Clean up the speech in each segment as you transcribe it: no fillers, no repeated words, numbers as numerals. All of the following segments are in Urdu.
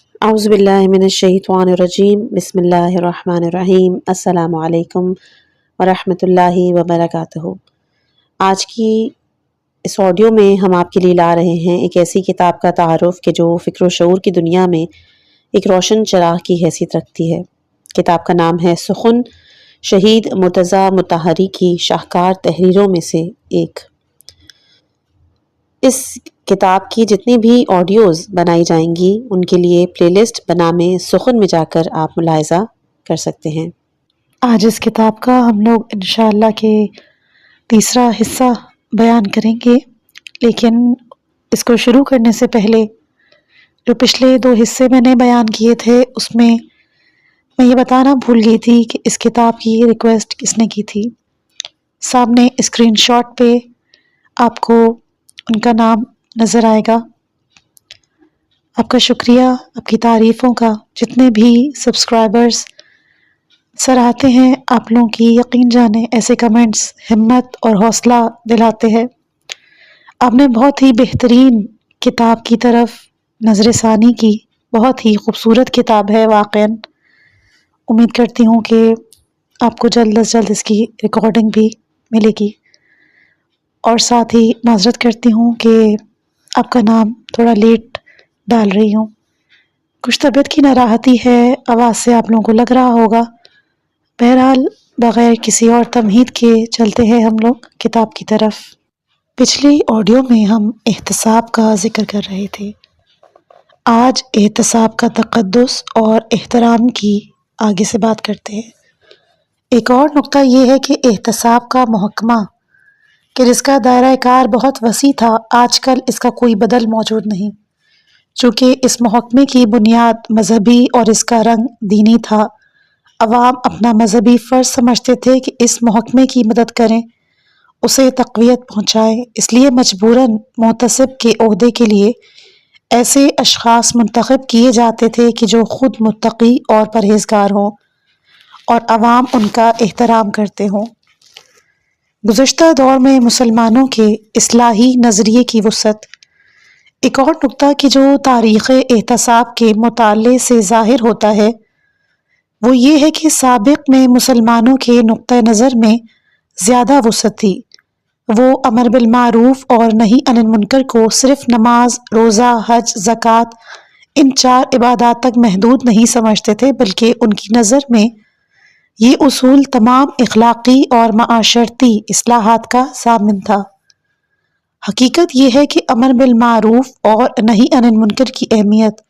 اعوذ باللہ من الشیطان الرجیم بسم اللہ الرحمن الرحیم السلام علیکم ورحمۃ اللہ وبرکاتہ۔ آج کی اس آڈیو میں ہم آپ کے لیے لا رہے ہیں ایک ایسی کتاب کا تعارف کہ جو فکر و شعور کی دنیا میں ایک روشن چراغ کی حیثیت رکھتی ہے۔ کتاب کا نام ہے سخن، شہید مرتضیٰ مطہری کی شاہکار تحریروں میں سے ایک۔ اس کتاب کی جتنی بھی آڈیوز بنائی جائیں گی ان کے لیے پلے لسٹ بنامے سخن میں جا کر آپ ملاحظہ کر سکتے ہیں۔ آج اس کتاب کا ہم لوگ انشاءاللہ کے تیسرا حصہ بیان کریں گے، لیکن اس کو شروع کرنے سے پہلے جو پچھلے 2 حصے میں نے بیان کیے تھے اس میں یہ بتانا بھول گئی تھی کہ اس کتاب کی ریکویسٹ کس نے کی تھی۔ سامنے اسکرین شاٹ پہ آپ کو ان کا نام نظر آئے گا۔ آپ کا شکریہ، آپ کی تعریفوں کا، جتنے بھی سبسکرائبرز سراہتے ہیں آپ لوگوں کی، یقین جانیں ایسے کمنٹس ہمت اور حوصلہ دلاتے ہیں۔ آپ نے بہت ہی بہترین کتاب کی طرف نظر ثانی کی، بہت ہی خوبصورت کتاب ہے واقعاً۔ امید کرتی ہوں کہ آپ کو جلد از جلد اس کی ریکارڈنگ بھی ملے گی، اور ساتھ ہی معذرت کرتی ہوں کہ آپ کا نام تھوڑا لیٹ ڈال رہی ہوں۔ کچھ طبیعت کی ناراحتی ہے، آواز سے آپ لوگوں کو لگ رہا ہوگا۔ بہرحال بغیر کسی اور تمہید کے چلتے ہیں ہم لوگ کتاب کی طرف۔ پچھلی آڈیو میں ہم احتساب کا ذکر کر رہے تھے، آج احتساب کا تقدس اور احترام کی آگے سے بات کرتے ہیں۔ ایک اور نقطہ یہ ہے کہ احتساب کا محکمہ کہ جس کا دائرہ کار بہت وسیع تھا، آج کل اس کا کوئی بدل موجود نہیں، چونکہ اس محکمے کی بنیاد مذہبی اور اس کا رنگ دینی تھا۔ عوام اپنا مذہبی فرض سمجھتے تھے کہ اس محکمے کی مدد کریں، اسے تقویت پہنچائیں، اس لیے مجبوراً محتسب کے عہدے کے لیے ایسے اشخاص منتخب کیے جاتے تھے کہ جو خود متقی اور پرہیزگار ہوں اور عوام ان کا احترام کرتے ہوں۔ گزشتہ دور میں مسلمانوں کے اصلاحی نظریے کی وسعت۔ ایک اور نقطہ کہ جو تاریخ احتساب کے مطالعے سے ظاہر ہوتا ہے وہ یہ ہے کہ سابق میں مسلمانوں کے نقطہ نظر میں زیادہ وسعت تھی۔ وہ امر بالمعروف اور نہی عن المنکر کو صرف نماز، روزہ، حج، زکوٰۃ ان 4 عبادات تک محدود نہیں سمجھتے تھے، بلکہ ان کی نظر میں یہ اصول تمام اخلاقی اور معاشرتی اصلاحات کا ضامن تھا۔ حقیقت یہ ہے کہ امر بالمعروف اور نہی عن المنکر کی اہمیت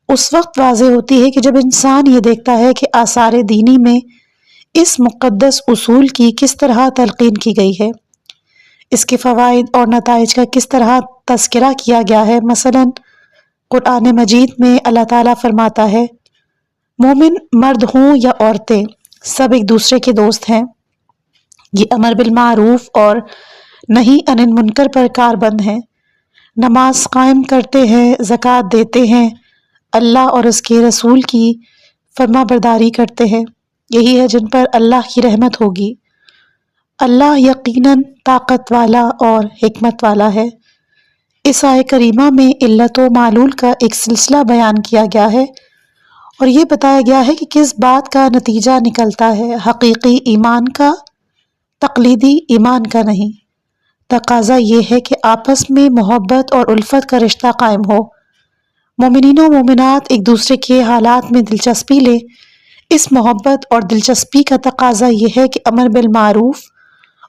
اس وقت واضح ہوتی ہے کہ جب انسان یہ دیکھتا ہے کہ آثار دینی میں اس مقدس اصول کی کس طرح تلقین کی گئی ہے، اس کے فوائد اور نتائج کا کس طرح تذکرہ کیا گیا ہے۔ مثلاً قرآن مجید میں اللہ تعالیٰ فرماتا ہے، مومن مرد ہوں یا عورتیں سب ایک دوسرے کے دوست ہیں، یہ امر بالمعروف اور نہی عن المنکر پر کاربند ہیں، نماز قائم کرتے ہیں، زکوٰۃ دیتے ہیں، اللہ اور اس کے رسول کی فرما برداری کرتے ہیں، یہی ہے جن پر اللہ کی رحمت ہوگی۔ اللہ یقیناً طاقت والا اور حکمت والا ہے۔ اس آیہ کریمہ میں علت و معلول کا ایک سلسلہ بیان کیا گیا ہے اور یہ بتایا گیا ہے کہ کس بات کا نتیجہ نکلتا ہے، حقیقی ایمان کا، تقلیدی ایمان کا نہیں۔ تقاضا یہ ہے کہ آپس میں محبت اور الفت کا رشتہ قائم ہو، مومنین و مومنات ایک دوسرے کے حالات میں دلچسپی لیں۔ اس محبت اور دلچسپی کا تقاضا یہ ہے کہ امر بالمعروف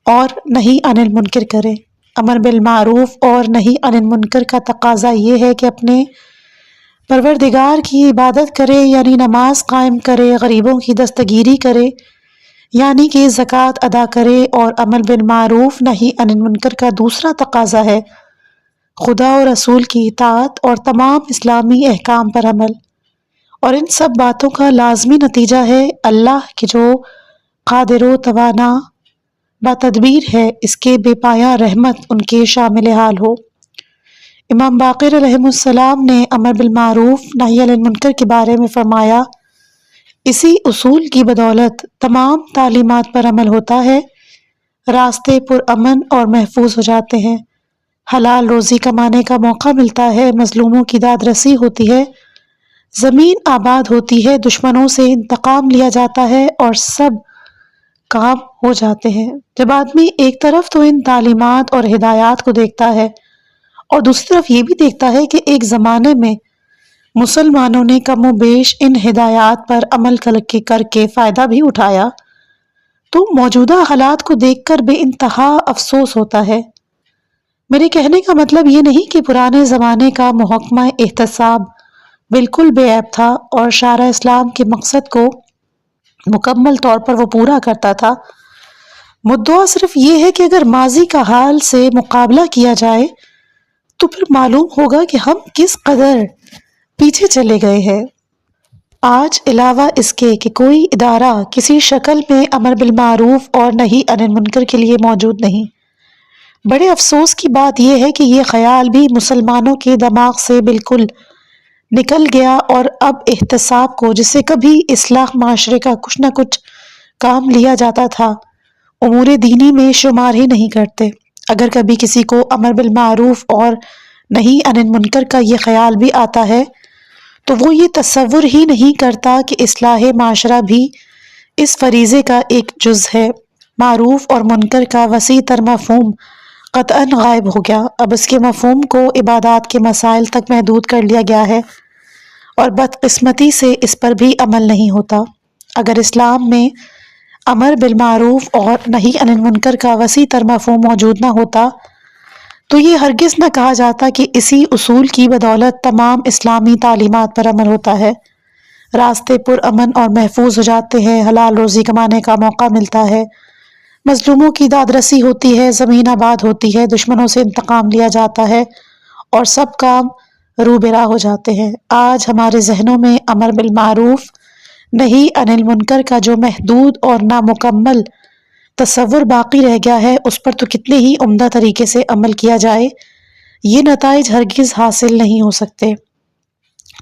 اور نہی عن المنکر کرے۔ امر بالمعروف اور نہی عن المنکر کا تقاضا یہ ہے کہ اپنے پروردگار کی عبادت کرے، یعنی نماز قائم کرے، غریبوں کی دستگیری کرے، یعنی کہ زکوٰۃ ادا کرے، اور امر بالمعروف نہی عن المنکر کا دوسرا تقاضا ہے خدا و رسول کی اطاعت اور تمام اسلامی احکام پر عمل، اور ان سب باتوں کا لازمی نتیجہ ہے اللہ کہ جو قادر و توانا با تدبیر ہے، اس کے بے پایہ رحمت ان کے شامل حال ہو۔ امام باقر علیہ السلام نے امر بالمعروف نہی عن المنکر کے بارے میں فرمایا، اسی اصول کی بدولت تمام تعلیمات پر عمل ہوتا ہے، راستے پر امن اور محفوظ ہو جاتے ہیں، حلال روزی کمانے کا موقع ملتا ہے، مظلوموں کی داد رسی ہوتی ہے، زمین آباد ہوتی ہے، دشمنوں سے انتقام لیا جاتا ہے اور سب کام ہو جاتے ہیں۔ جب آدمی ایک طرف تو ان تعلیمات اور ہدایات کو دیکھتا ہے اور دوسری طرف یہ بھی دیکھتا ہے کہ ایک زمانے میں مسلمانوں نے کم و بیش ان ہدایات پر عمل کر کے فائدہ بھی اٹھایا، تو موجودہ حالات کو دیکھ کر بے انتہا افسوس ہوتا ہے۔ میرے کہنے کا مطلب یہ نہیں کہ پرانے زمانے کا محکمہ احتساب بالکل بے عیب تھا اور شارع اسلام کے مقصد کو مکمل طور پر وہ پورا کرتا تھا۔ مدعا صرف یہ ہے کہ اگر ماضی کا حال سے مقابلہ کیا جائے تو پھر معلوم ہوگا کہ ہم کس قدر پیچھے چلے گئے ہیں۔ آج علاوہ اس کے کہ کوئی ادارہ کسی شکل میں امر بالمعروف اور نہی عن المنکر کے لیے موجود نہیں، بڑے افسوس کی بات یہ ہے کہ یہ خیال بھی مسلمانوں کے دماغ سے بالکل نکل گیا اور اب احتساب کو، جس سے کبھی اصلاح معاشرے کا کچھ نہ کچھ کام لیا جاتا تھا، امور دینی میں شمار ہی نہیں کرتے۔ اگر کبھی کسی کو امر بالمعروف اور نہی عن المنکر کا یہ خیال بھی آتا ہے تو وہ یہ تصور ہی نہیں کرتا کہ اصلاح معاشرہ بھی اس فریضے کا ایک جز ہے۔ معروف اور منکر کا وسیع تر مفہوم قطعاً غائب ہو گیا۔ اب اس کے مفہوم کو عبادات کے مسائل تک محدود کر لیا گیا ہے اور بدقسمتی سے اس پر بھی عمل نہیں ہوتا۔ اگر اسلام میں امر بالمعروف اور نہی عن المنکر کا وسیع تر مفہوم موجود نہ ہوتا تو یہ ہرگز نہ کہا جاتا کہ اسی اصول کی بدولت تمام اسلامی تعلیمات پر عمل ہوتا ہے، راستے پر امن اور محفوظ ہو جاتے ہیں، حلال روزی کمانے کا موقع ملتا ہے، مظلوموں کی داد رسی ہوتی ہے، زمین آباد ہوتی ہے، دشمنوں سے انتقام لیا جاتا ہے اور سب کام رو برا ہو جاتے ہیں۔ آج ہمارے ذہنوں میں امر بالمعروف نہی عن المنکر کا جو محدود اور نامکمل تصور باقی رہ گیا ہے، اس پر تو کتنے ہی عمدہ طریقے سے عمل کیا جائے، یہ نتائج ہرگز حاصل نہیں ہو سکتے،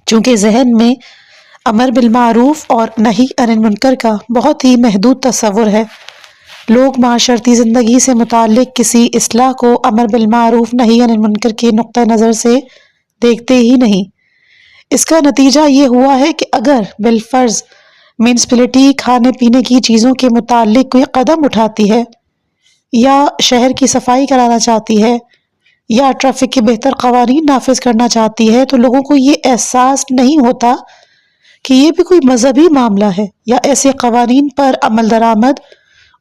چونکہ ذہن میں امر بالمعروف اور نہی عن المنکر کا بہت ہی محدود تصور ہے۔ لوگ معاشرتی زندگی سے متعلق کسی اصلاح کو امر بالمعروف نہی عن المنکر کے نقطہ نظر سے دیکھتے ہی نہیں۔ اس کا نتیجہ یہ ہوا ہے کہ اگر بالفرض میونسپلٹی کھانے پینے کی چیزوں کے متعلق کوئی قدم اٹھاتی ہے یا شہر کی صفائی کرانا چاہتی ہے یا ٹریفک کے بہتر قوانین نافذ کرنا چاہتی ہے تو لوگوں کو یہ احساس نہیں ہوتا کہ یہ بھی کوئی مذہبی معاملہ ہے یا ایسے قوانین پر عمل درآمد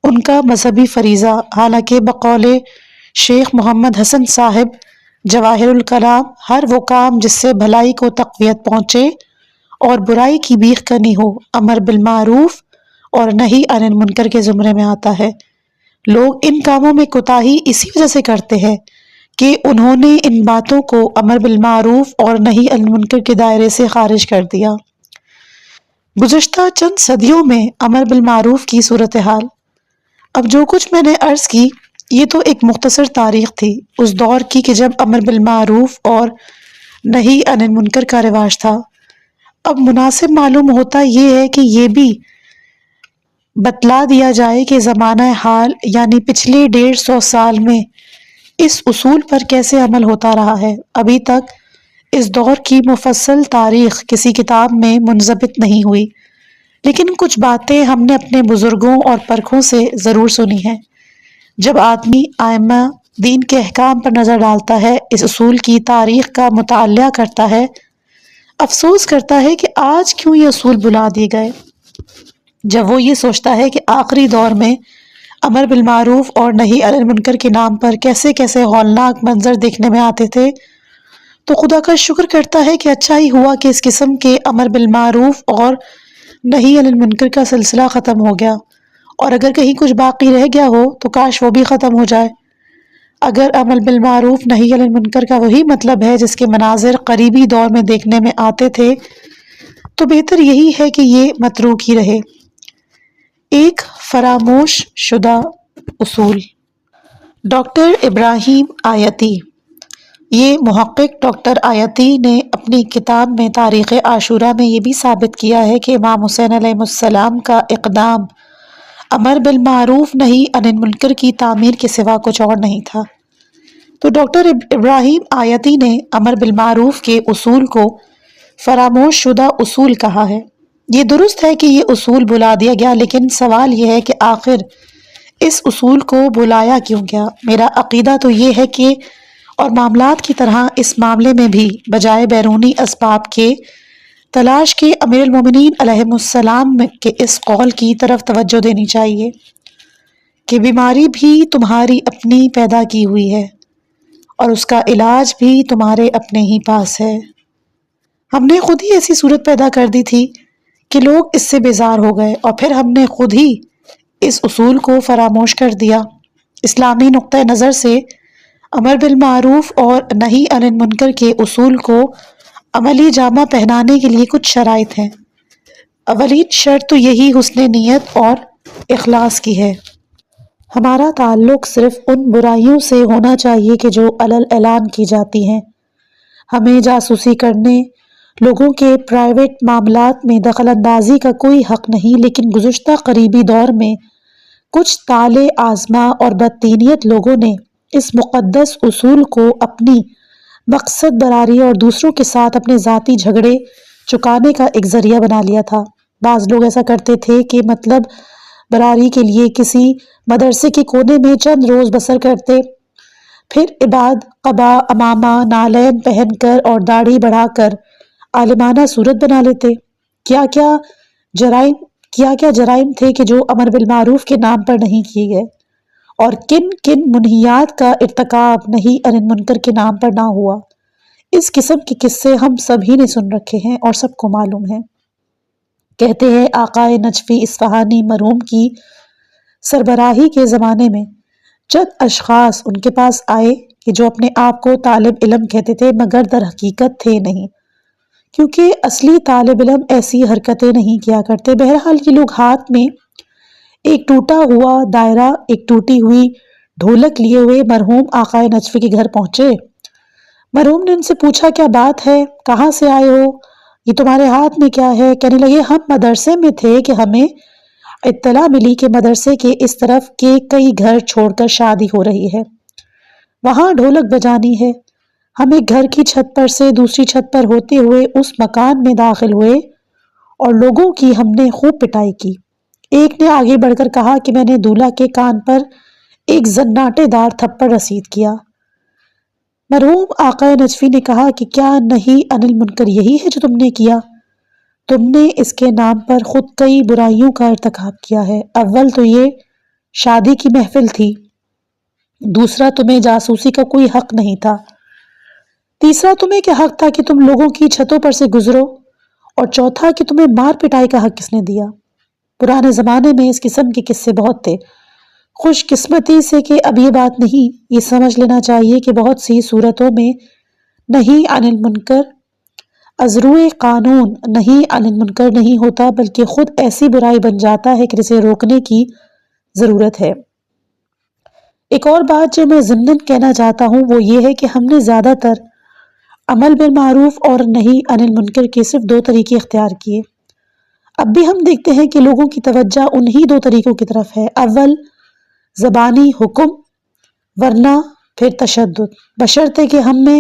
ان کا مذہبی فریضہ، حالانکہ بقول شیخ محمد حسن صاحب جواہر الکلام، ہر وہ کام جس سے بھلائی کو تقویت پہنچے اور برائی کی بیخ کنی ہو امر بالمعروف اور نہی عن المنکر کے زمرے میں آتا ہے۔ لوگ ان کاموں میں کوتاہی اسی وجہ سے کرتے ہیں کہ انہوں نے ان باتوں کو امر بالمعروف اور نہی عن المنکر کے دائرے سے خارج کر دیا۔ گزشتہ چند صدیوں میں امر بالمعروف کی صورتحال، اب جو کچھ میں نے عرض کی یہ تو ایک مختصر تاریخ تھی اس دور کی کہ جب امر بالمعروف اور نہی عن المنکر کا رواج تھا۔ اب مناسب معلوم ہوتا یہ ہے کہ یہ بھی بتلا دیا جائے کہ زمانہ حال یعنی پچھلے 150 سال میں اس اصول پر کیسے عمل ہوتا رہا ہے۔ ابھی تک اس دور کی مفصل تاریخ کسی کتاب میں منضبط نہیں ہوئی، لیکن کچھ باتیں ہم نے اپنے بزرگوں اور پرکھوں سے ضرور سنی ہیں۔ جب آدمی ائمہ دین کے احکام پر نظر ڈالتا ہے، اس اصول کی تاریخ کا مطالعہ کرتا ہے، افسوس کرتا ہے کہ آج کیوں یہ اصول بھلا دیے گئے۔ جب وہ یہ سوچتا ہے کہ آخری دور میں امر بالمعروف اور نہی عن المنکر کے نام پر کیسے کیسے ہولناک منظر دیکھنے میں آتے تھے تو خدا کا شکر کرتا ہے کہ اچھا ہی ہوا کہ اس قسم کے امر بالمعروف اور نہی عن المنکر کا سلسلہ ختم ہو گیا، اور اگر کہیں کچھ باقی رہ گیا ہو تو کاش وہ بھی ختم ہو جائے۔ اگر امر بالمعروف نہی عن المنکر کا وہی مطلب ہے جس کے مناظر قریبی دور میں دیکھنے میں آتے تھے تو بہتر یہی ہے کہ یہ متروک ہی رہے۔ ایک فراموش شدہ اصول۔ ڈاکٹر ابراہیم آیتی، یہ محقق ڈاکٹر آیتی نے اپنی کتاب میں تاریخ عاشورہ میں یہ بھی ثابت کیا ہے کہ امام حسین علیہ السلام کا اقدام امر بالمعروف نہی عن المنکر کی تعمیر کے سوا کچھ اور نہیں تھا۔ تو ڈاکٹر ابراہیم آیتی نے امر بالمعروف کے اصول کو فراموش شدہ اصول کہا ہے۔ یہ درست ہے کہ یہ اصول بلا دیا گیا، لیکن سوال یہ ہے کہ آخر اس اصول کو بلایا کیوں گیا؟ میرا عقیدہ تو یہ ہے کہ اور معاملات کی طرح اس معاملے میں بھی بجائے بیرونی اسباب کے تلاش کے امیر المومنین علیہ السلام کے اس قول کی طرف توجہ دینی چاہیے کہ بیماری بھی تمہاری اپنی پیدا کی ہوئی ہے اور اس کا علاج بھی تمہارے اپنے ہی پاس ہے۔ ہم نے خود ہی ایسی صورت پیدا کر دی تھی کہ لوگ اس سے بیزار ہو گئے، اور پھر ہم نے خود ہی اس اصول کو فراموش کر دیا۔ اسلامی نقطہ نظر سے امر بالمعروف اور نہی عن المنکر کے اصول کو عملی جامہ پہنانے کے لیے کچھ شرائط ہیں۔ اولین شرط تو یہی حسن نیت اور اخلاص کی ہے۔ ہمارا تعلق صرف ان برائیوں سے ہونا چاہیے کہ جو علل اعلان کی جاتی ہیں۔ ہمیں جاسوسی کرنے، لوگوں کے پرائیویٹ معاملات میں دخل اندازی کا کوئی حق نہیں، لیکن گزشتہ قریبی دور میں کچھ طالع آزما اور بدتینیت لوگوں نے اس مقدس اصول کو اپنی مقصد براری اور دوسروں کے ساتھ اپنے ذاتی جھگڑے چکانے کا ایک ذریعہ بنا لیا تھا۔ بعض لوگ ایسا کرتے تھے کہ مطلب براری کے لیے کسی مدرسے کے کونے میں چند روز بسر کرتے، پھر عباد قبا امامہ نالین پہن کر اور داڑھی بڑھا کر عالمانہ صورت بنا لیتے۔ کیا کیا جرائم تھے کہ جو امر بالمعروف کے نام پر نہیں کیے گئے، اور کن کن منہیات کا ارتکاب نہی عن المنکر کے نام پر نہ ہوا۔ اس قسم کے قصے ہم سبھی نے سن رکھے ہیں اور سب کو معلوم ہے۔ کہتے ہیں آقا نجفی اصفہانی مرحوم کی سربراہی کے زمانے میں چند اشخاص ان کے پاس آئے کہ جو اپنے آپ کو طالب علم کہتے تھے مگر در حقیقت تھے نہیں، کیونکہ اصلی طالب علم ایسی حرکتیں نہیں کیا کرتے۔ بہرحال یہ لوگ ہاتھ میں ایک ٹوٹا ہوا دائرہ، ایک ٹوٹی ہوئی ڈھولک لیے ہوئے مرحوم آقا نجفی کے گھر پہنچے۔ مرحوم نے ان سے پوچھا کیا بات ہے، کہاں سے آئے ہو، یہ تمہارے ہاتھ میں کیا ہے؟ کہنے لگے ہم مدرسے میں تھے کہ ہمیں اطلاع ملی کہ مدرسے کے اس طرف کے کئی گھر چھوڑ کر شادی ہو رہی ہے، وہاں ڈھولک بجانی ہے۔ ہم ایک گھر کی چھت پر سے دوسری چھت پر ہوتے ہوئے اس مکان میں داخل ہوئے اور لوگوں کی ہم نے خوب پٹائی کی۔ ایک نے آگے بڑھ کر کہا کہ میں نے دولہا کے کان پر ایک زناٹے دار تھپڑ رسید کیا۔ مرحوم آقا نجفی نے کہا کہ کیا نہی عن المنکر یہی ہے جو تم نے کیا؟ تم نے اس کے نام پر خود کئی برائیوں کا ارتکاب کیا ہے۔ اول تو یہ شادی کی محفل تھی، دوسرا تمہیں جاسوسی کا کوئی حق نہیں تھا، تیسرا تمہیں کیا حق تھا کہ تم لوگوں کی چھتوں پر سے گزرو، اور چوتھا کہ تمہیں مار پٹائی کا حق کس نے دیا؟ پرانے زمانے میں اس قسم کے قصے بہت تھے۔ خوش قسمتی سے کہ اب یہ بات نہیں، یہ سمجھ لینا چاہیے کہ بہت سی صورتوں میں نہی عن المنکر از روئے قانون نہی عن المنکر نہیں ہوتا، بلکہ خود ایسی برائی بن جاتا ہے کہ جسے روکنے کی ضرورت ہے۔ ایک اور بات جو میں ضمناً کہنا چاہتا ہوں وہ یہ ہے کہ ہم نے زیادہ تر عمل بالمعروف اور نہی عن المنکر کے صرف دو طریقے اختیار کیے۔ اب بھی ہم دیکھتے ہیں کہ لوگوں کی توجہ انہی دو طریقوں کی طرف ہے، اول زبانی حکم، ورنہ پھر تشدد، بشرطے کہ ہم میں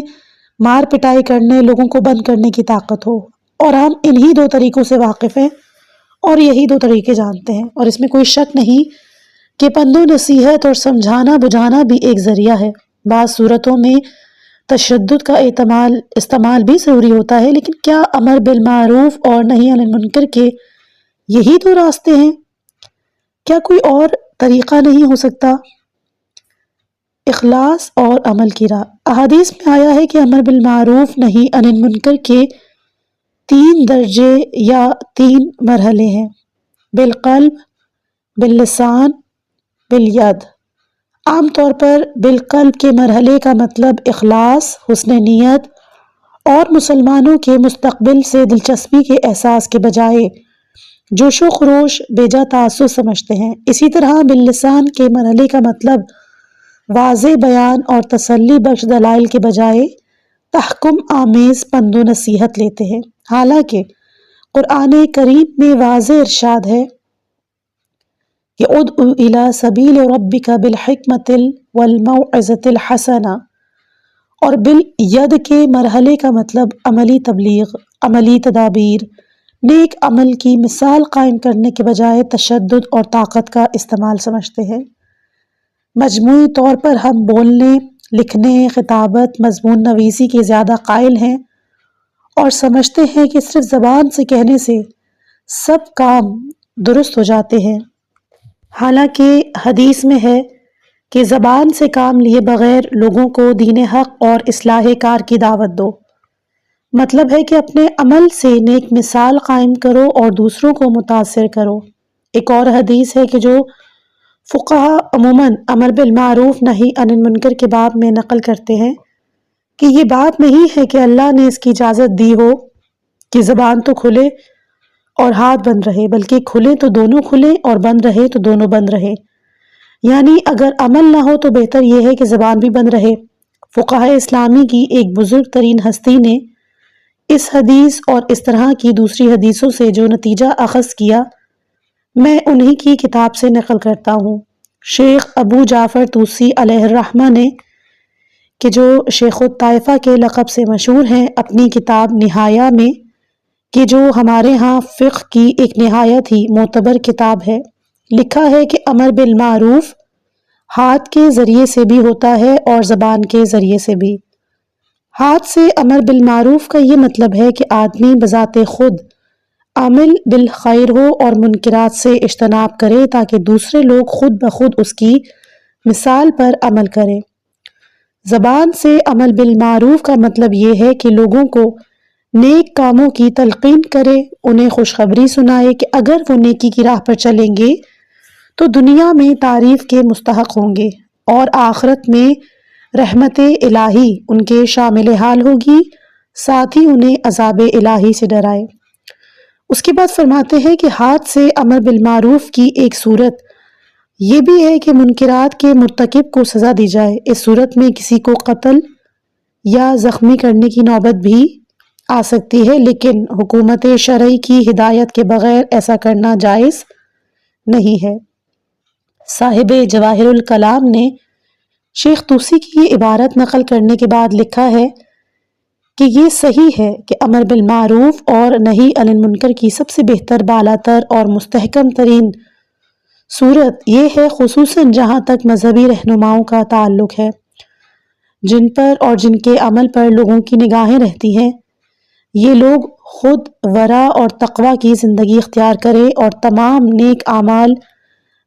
مار پٹائی کرنے، لوگوں کو بند کرنے کی طاقت ہو، اور ہم انہی دو طریقوں سے واقف ہیں اور یہی دو طریقے جانتے ہیں، اور اس میں کوئی شک نہیں کہ پند و نصیحت اور سمجھانا بجھانا بھی ایک ذریعہ ہے۔ بعض صورتوں میں تشدد کا استعمال بھی ضروری ہوتا ہے، لیکن کیا امر بالمعروف اور نہی عن المنکر کے یہی دو راستے ہیں؟ کیا کوئی اور طریقہ نہیں ہو سکتا؟ اخلاص اور عمل کی راہ۔ احادیث میں آیا ہے کہ امر بالمعروف نہی عن المنکر کے 3 درجے یا 3 مرحلے ہیں: بالقلب، باللسان، بالید۔ عام طور پر بالقلب کے مرحلے کا مطلب اخلاص، حسن نیت اور مسلمانوں کے مستقبل سے دلچسپی کے احساس کے بجائے جوش و خروش، بیجا تعصب سمجھتے ہیں۔ اسی طرح باللسان کے مرحلے کا مطلب واضح بیان اور تسلی بخش دلائل کے بجائے تحکم آمیز پند و نصیحت لیتے ہیں۔ حالانکہ قرآن کریم میں واضح ارشاد ہے کہ ادعو الی سبیل ربک بالحکمۃ والموعظۃ الحسنہ، اور بالید کے مرحلے کا مطلب عملی تبلیغ، عملی تدابیر، نیک عمل کی مثال قائم کرنے کے بجائے تشدد اور طاقت کا استعمال سمجھتے ہیں۔ مجموعی طور پر ہم بولنے، لکھنے، خطابت، مضمون نویسی کے زیادہ قائل ہیں اور سمجھتے ہیں کہ صرف زبان سے کہنے سے سب کام درست ہو جاتے ہیں، حالانکہ حدیث میں ہے کہ زبان سے کام لیے بغیر لوگوں کو دین حق اور اصلاح کار کی دعوت دو۔ مطلب ہے کہ اپنے عمل سے نیک مثال قائم کرو اور دوسروں کو متاثر کرو۔ ایک اور حدیث ہے کہ جو فقہا عموماً امر بالمعروف نہی عن المنکر کے باب میں نقل کرتے ہیں کہ یہ بات نہیں ہے کہ اللہ نے اس کی اجازت دی ہو کہ زبان تو کھلے اور ہاتھ بند رہے، بلکہ کھلے تو دونوں کھلے اور بند رہے تو دونوں بند رہے، یعنی اگر عمل نہ ہو تو بہتر یہ ہے کہ زبان بھی بند رہے۔ فقہاء اسلامی کی ایک بزرگ ترین ہستی نے اس حدیث اور اس طرح کی دوسری حدیثوں سے جو نتیجہ اخذ کیا، میں انہی کی کتاب سے نقل کرتا ہوں۔ شیخ ابو جعفر طوسی علیہ الرحمہ نے، کہ جو شیخ الطائفہ کے لقب سے مشہور ہیں، اپنی کتاب نہایہ میں، کہ جو ہمارے ہاں فقہ کی ایک نہایت ہی معتبر کتاب ہے، لکھا ہے کہ امر بالمعروف ہاتھ کے ذریعے سے بھی ہوتا ہے اور زبان کے ذریعے سے بھی۔ ہاتھ سے امر بالمعروف کا یہ مطلب ہے کہ آدمی بذات خود عامل بالخیر ہو اور منکرات سے اجتناب کرے تاکہ دوسرے لوگ خود بخود اس کی مثال پر عمل کریں۔ زبان سے عمل بالمعروف کا مطلب یہ ہے کہ لوگوں کو نیک کاموں کی تلقین کرے، انہیں خوشخبری سنائے کہ اگر وہ نیکی کی راہ پر چلیں گے تو دنیا میں تعریف کے مستحق ہوں گے اور آخرت میں رحمت الہی ان کے شامل حال ہوگی، ساتھ ہی انہیں عذاب الہی سے ڈرائے۔ اس کے بعد فرماتے ہیں کہ ہاتھ سے امر بالمعروف کی ایک صورت یہ بھی ہے کہ منکرات کے مرتکب کو سزا دی جائے۔ اس صورت میں کسی کو قتل یا زخمی کرنے کی نوبت بھی آ سکتی ہے، لیکن حکومت شرعی کی ہدایت کے بغیر ایسا کرنا جائز نہیں ہے۔ صاحب جواہر الکلام نے شیخ طوسی کی یہ عبارت نقل کرنے کے بعد لکھا ہے کہ یہ صحیح ہے کہ امر بالمعروف اور نہی عن المنکر کی سب سے بہتر، بالا تر اور مستحکم ترین صورت یہ ہے، خصوصاً جہاں تک مذہبی رہنماؤں کا تعلق ہے، جن پر اور جن کے عمل پر لوگوں کی نگاہیں رہتی ہیں، یہ لوگ خود ورع اور تقوی کی زندگی اختیار کرے اور تمام نیک اعمال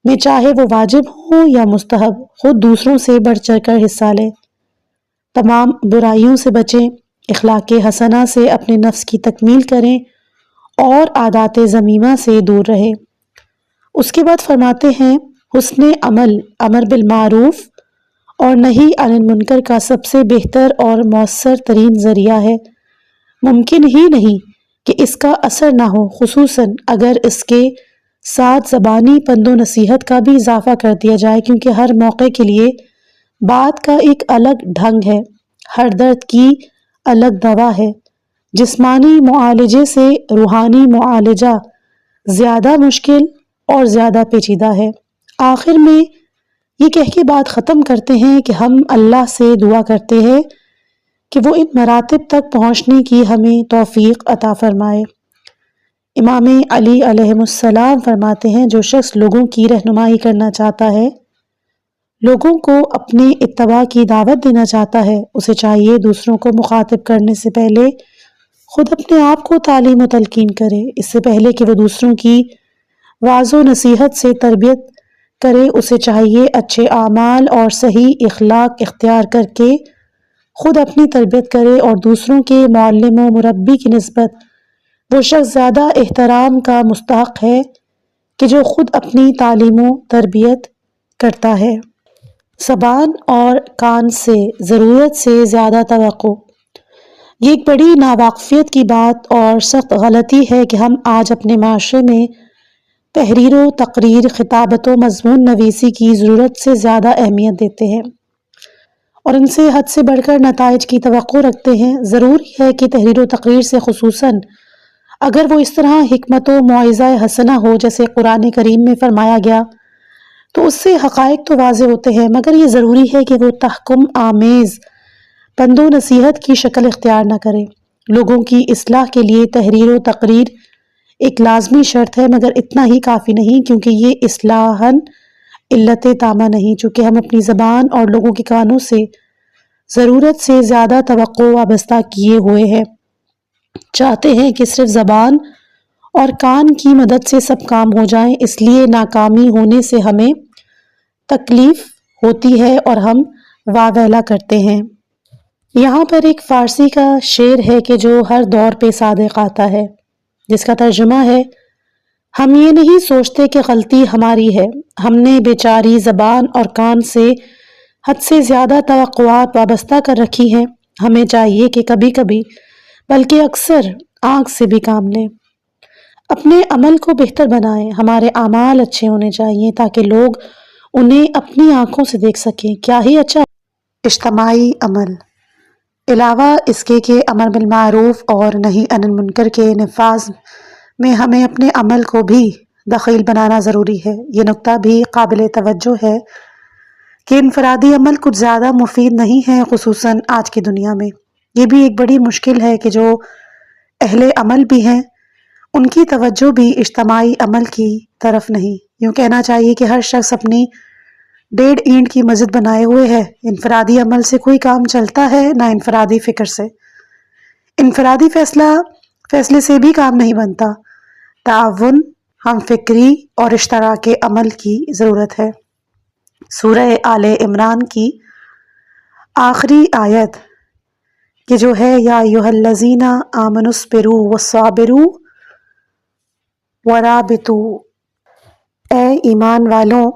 میں چاہے وہ واجب ہوں یا مستحب خود دوسروں سے بڑھ چڑھ کر حصہ لے، تمام برائیوں سے بچیں، اخلاق حسنہ سے اپنے نفس کی تکمیل کریں اور عادات ذمیمہ سے دور رہیں۔ اس کے بعد فرماتے ہیں حسن عمل امر بالمعروف اور نہی عن المنکر کا سب سے بہتر اور مؤثر ترین ذریعہ ہے۔ ممکن ہی نہیں کہ اس کا اثر نہ ہو، خصوصاً اگر اس کے ساتھ زبانی پند و نصیحت کا بھی اضافہ کر دیا جائے، کیونکہ ہر موقع کے لیے بات کا ایک الگ ڈھنگ ہے، ہر درد کی الگ دوا ہے۔ جسمانی معالجے سے روحانی معالجہ زیادہ مشکل اور زیادہ پیچیدہ ہے۔ آخر میں یہ کہہ کے بات ختم کرتے ہیں کہ ہم اللہ سے دعا کرتے ہیں کہ وہ ان مراتب تک پہنچنے کی ہمیں توفیق عطا فرمائے۔ امام علی علیہ السلام فرماتے ہیں جو شخص لوگوں کی رہنمائی کرنا چاہتا ہے، لوگوں کو اپنے اتباع کی دعوت دینا چاہتا ہے، اسے چاہیے دوسروں کو مخاطب کرنے سے پہلے خود اپنے آپ کو تعلیم و تلقین کرے۔ اس سے پہلے کہ وہ دوسروں کی وعظ و نصیحت سے تربیت کرے، اسے چاہیے اچھے اعمال اور صحیح اخلاق اختیار کر کے خود اپنی تربیت کرے، اور دوسروں کے معلم و مربی کی نسبت وہ شخص زیادہ احترام کا مستحق ہے کہ جو خود اپنی تعلیم و تربیت کرتا ہے۔ زبان اور کان سے ضرورت سے زیادہ توقع، یہ ایک بڑی ناواقفیت کی بات اور سخت غلطی ہے کہ ہم آج اپنے معاشرے میں تحریر و تقریر، خطابت و مضمون نویسی کی ضرورت سے زیادہ اہمیت دیتے ہیں اور ان سے حد سے بڑھ کر نتائج کی توقع رکھتے ہیں۔ ضروری ہے کہ تحریر و تقریر سے خصوصاً اگر وہ اس طرح حکمت و موعظہ حسنہ ہو جیسے قرآن کریم میں فرمایا گیا، تو اس سے حقائق تو واضح ہوتے ہیں، مگر یہ ضروری ہے کہ وہ تحکم آمیز پند و نصیحت کی شکل اختیار نہ کرے۔ لوگوں کی اصلاح کے لیے تحریر و تقریر ایک لازمی شرط ہے، مگر اتنا ہی کافی نہیں، کیونکہ یہ اصلاحاً علت تامہ نہیں، چونکہ ہم اپنی زبان اور لوگوں کے کانوں سے ضرورت سے زیادہ توقع وابستہ کیے ہوئے ہیں، چاہتے ہیں کہ صرف زبان اور کان کی مدد سے سب کام ہو جائیں، اس لیے ناکامی ہونے سے ہمیں تکلیف ہوتی ہے اور ہم واویلا کرتے ہیں۔ یہاں پر ایک فارسی کا شعر ہے کہ جو ہر دور پہ صادق آتا ہے، جس کا ترجمہ ہے: ہم یہ نہیں سوچتے کہ غلطی ہماری ہے، ہم نے بیچاری زبان اور کان سے حد سے زیادہ توقعات وابستہ کر رکھی ہیں۔ ہمیں چاہیے کہ کبھی کبھی بلکہ اکثر آنکھ سے بھی کام لیں، اپنے عمل کو بہتر بنائیں۔ ہمارے اعمال اچھے ہونے چاہیے تاکہ لوگ انہیں اپنی آنکھوں سے دیکھ سکیں۔ کیا ہی اچھا اجتماعی عمل! علاوہ اس کے کہ امر بالمعروف اور نہی عن المنکر کے نفاذ میں ہمیں اپنے عمل کو بھی دخیل بنانا ضروری ہے۔ یہ نکتہ بھی قابل توجہ ہے کہ انفرادی عمل کچھ زیادہ مفید نہیں ہے، خصوصاً آج کی دنیا میں۔ یہ بھی ایک بڑی مشکل ہے کہ جو اہل عمل بھی ہیں ان کی توجہ بھی اجتماعی عمل کی طرف نہیں۔ یوں کہنا چاہیے کہ ہر شخص اپنی 1.5 اینٹ کی مسجد بنائے ہوئے ہے۔ انفرادی عمل سے کوئی کام چلتا ہے نہ انفرادی فکر سے۔ انفرادی فیصلے سے بھی کام نہیں بنتا، تعاون، ہم فکری اور اشتراک عمل کی ضرورت ہے۔ سورہ آل عمران کی آخری آیت کہ جو ہے یا ایھا الذین آمنوا اصبروا وصابروا ورابطوا، اے ایمان والوں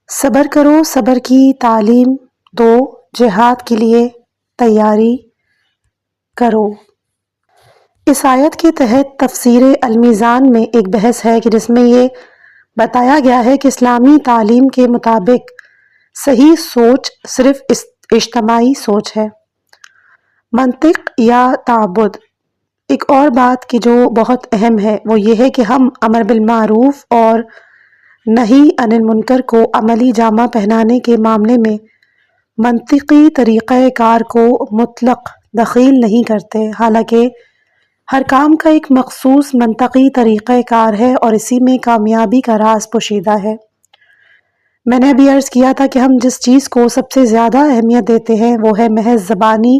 صبر کرو، صبر کی تعلیم دو، جہاد کے لیے تیاری کرو۔ اس آیت کے تحت تفسیر المیزان میں ایک بحث ہے کہ جس میں یہ بتایا گیا ہے کہ اسلامی تعلیم کے مطابق صحیح سوچ صرف اجتماعی سوچ ہے، منطق یا تعبد۔ ایک اور بات کہ جو بہت اہم ہے وہ یہ ہے کہ ہم امر بالمعروف اور نہی عن المنکر کو عملی جامہ پہنانے کے معاملے میں منطقی طریقہ کار کو مطلق دخیل نہیں کرتے، حالانکہ ہر کام کا ایک مخصوص منطقی طریقہ کار ہے اور اسی میں کامیابی کا راز پوشیدہ ہے۔ میں نے ابھی عرض کیا تھا کہ ہم جس چیز کو سب سے زیادہ اہمیت دیتے ہیں وہ ہے محض زبانی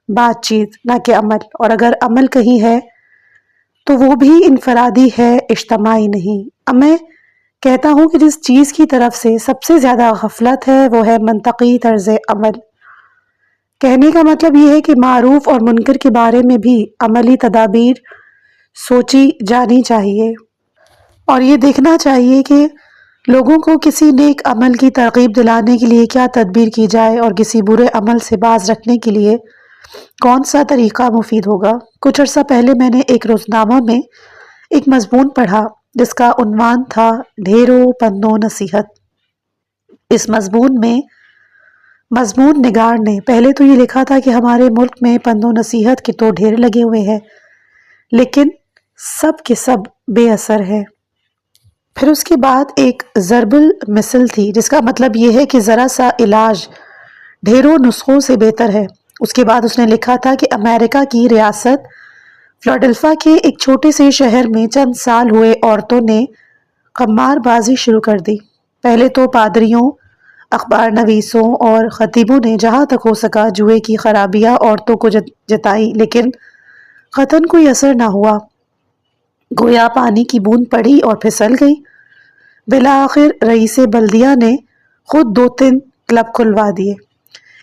بات چیت، نہ کہ عمل، اور اگر عمل کہیں ہے تو وہ بھی انفرادی ہے، اجتماعی نہیں۔ اب میں کہتا ہوں کہ جس چیز کی طرف سے سب سے زیادہ غفلت ہے وہ ہے منطقی طرز عمل۔ کہنے کا مطلب یہ ہے کہ معروف اور منکر کے بارے میں بھی عملی تدابیر سوچی جانی چاہیے، اور یہ دیکھنا چاہیے کہ لوگوں کو کسی نیک عمل کی ترغیب دلانے کے لیے کیا تدبیر کی جائے اور کسی برے عمل سے باز رکھنے کے لیے کون سا طریقہ مفید ہوگا۔ کچھ عرصہ پہلے میں نے ایک روزنامہ میں ایک مضمون پڑھا جس کا عنوان تھا ڈھیرو پند و نصیحت۔ اس مضمون میں مضمون نگار نے پہلے تو یہ لکھا تھا کہ ہمارے ملک میں پند و نصیحت کے تو ڈھیر لگے ہوئے ہیں لیکن سب کے سب بے اثر ہے۔ پھر اس کے بعد ایک ضرب المثل تھی جس کا مطلب یہ ہے کہ ذرا سا علاج ڈھیروں نسخوں سے بہتر ہے۔ اس کے بعد اس نے لکھا تھا کہ امریکہ کی ریاست فلاڈیلفیا کے ایک چھوٹے سے شہر میں چند سال ہوئے عورتوں نے قمار بازی شروع کر دی۔ پہلے تو پادریوں، اخبار نویسوں اور خطیبوں نے جہاں تک ہو سکا جوئے کی خرابیاں عورتوں کو جتائی، لیکن قطعاً کوئی اثر نہ ہوا، گویا پانی کی بوند پڑی اور پھسل گئی۔ بالآخر رئیس بلدیہ نے خود 2-3 کلب کھلوا دیے،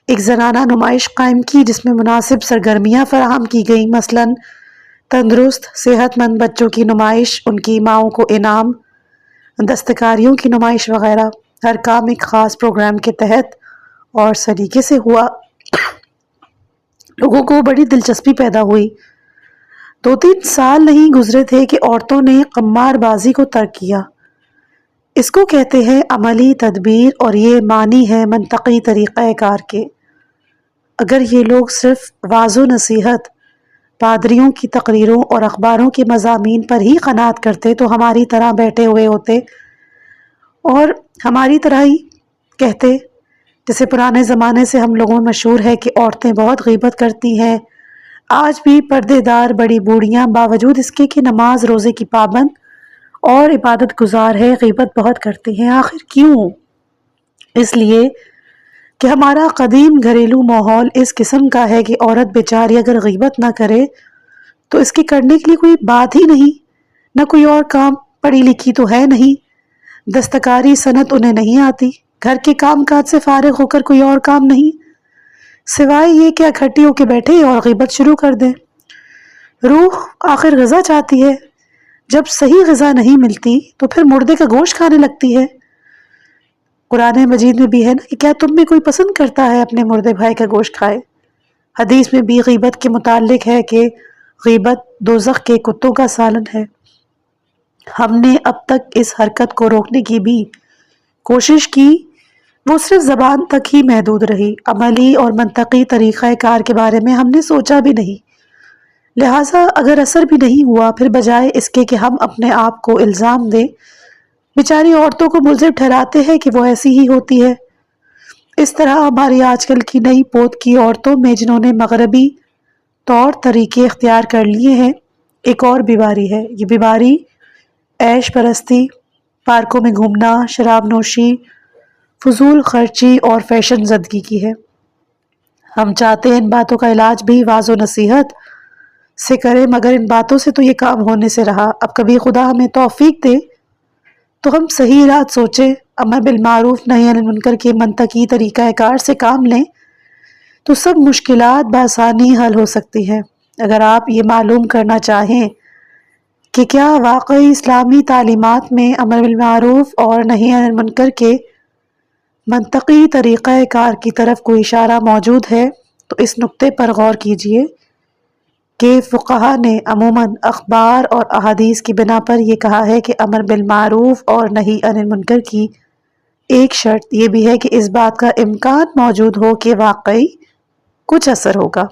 ایک زنانہ نمائش قائم کی جس میں مناسب سرگرمیاں فراہم کی گئیں، مثلاً تندرست صحت مند بچوں کی نمائش، ان کی ماؤں کو انعام، دستکاریوں کی نمائش وغیرہ۔ ہر کام ایک خاص پروگرام کے تحت اور سلیقے سے ہوا۔ لوگوں کو بڑی دلچسپی پیدا ہوئی۔ 2-3 سال نہیں گزرے تھے کہ عورتوں نے قمار بازی کو ترک کیا۔ اس کو کہتے ہیں عملی تدبیر، اور یہ معنی ہے منطقی طریقہ کار کے۔ اگر یہ لوگ صرف واعظ و نصیحت، پادریوں کی تقریروں اور اخباروں کے مضامین پر ہی قناعت کرتے تو ہماری طرح بیٹھے ہوئے ہوتے اور ہماری طرح ہی کہتے جیسے پرانے زمانے سے ہم لوگوں میں مشہور ہے کہ عورتیں بہت غیبت کرتی ہیں، آج بھی پردے دار بڑی بوڑھیاں باوجود اس کے کہ نماز روزے کی پابند اور عبادت گزار ہے، غیبت بہت کرتی ہیں۔ آخر کیوں؟ اس لیے کہ ہمارا قدیم گھریلو ماحول اس قسم کا ہے کہ عورت بیچاری اگر غیبت نہ کرے تو اس کے کرنے کے لیے کوئی بات ہی نہیں، نہ کوئی اور کام، پڑھی لکھی تو ہے نہیں، دستکاری صنعت انہیں نہیں آتی، گھر کے کام کاج سے فارغ ہو کر کوئی اور کام نہیں سوائے یہ کہ اکٹھی ہو کے بیٹھے اور غیبت شروع کر دیں۔ روح آخر غذا چاہتی ہے، جب صحیح غذا نہیں ملتی تو پھر مردے کا گوشت کھانے لگتی ہے۔ قرآن مجید میں بھی ہے نا کہ کیا تم میں کوئی پسند کرتا ہے اپنے مردے بھائی کا گوشت کھائے؟ حدیث میں بھی غیبت کے متعلق ہے کہ غیبت دوزخ کے کتوں کا سالن ہے۔ ہم نے اب تک اس حرکت کو روکنے کی بھی کوشش کی، وہ صرف زبان تک ہی محدود رہی، عملی اور منطقی طریقہ کار کے بارے میں ہم نے سوچا بھی نہیں۔ لہٰذا اگر اثر بھی نہیں ہوا، پھر بجائے اس کے کہ ہم اپنے آپ کو الزام دیں، بیچاری عورتوں کو ملزم ٹھہراتے ہیں کہ وہ ایسی ہی ہوتی ہے۔ اس طرح ہماری آج کل کی نئی پوت کی عورتوں میں جنہوں نے مغربی طور طریقے اختیار کر لیے ہیں، ایک اور بیماری ہے۔ یہ بیماری عیش پرستی، پارکوں میں گھومنا، شراب نوشی، فضول خرچی اور فیشن زدگی کی ہے۔ ہم چاہتے ہیں ان باتوں کا علاج بھی واعظ و نصیحت سے کریں، مگر ان باتوں سے تو یہ کام ہونے سے رہا۔ اب کبھی خدا ہمیں توفیق دے تو ہم صحیح رات سوچیں، امر بالمعروف نہی عن المنکر کے منطقی طریقہ کار سے کام لیں تو سب مشکلات بآسانی حل ہو سکتی ہیں۔ اگر آپ یہ معلوم کرنا چاہیں کہ کیا واقعی اسلامی تعلیمات میں امر بالمعروف اور نہی عن المنکر کے منطقی طریقہ کار کی طرف کوئی اشارہ موجود ہے تو اس نقطے پر غور کیجئے کہ فقہا نے عموماً اخبار اور احادیث کی بنا پر یہ کہا ہے کہ امر بالمعروف اور نہی عن المنکر کی ایک شرط یہ بھی ہے کہ اس بات کا امکان موجود ہو کہ واقعی کچھ اثر ہوگا۔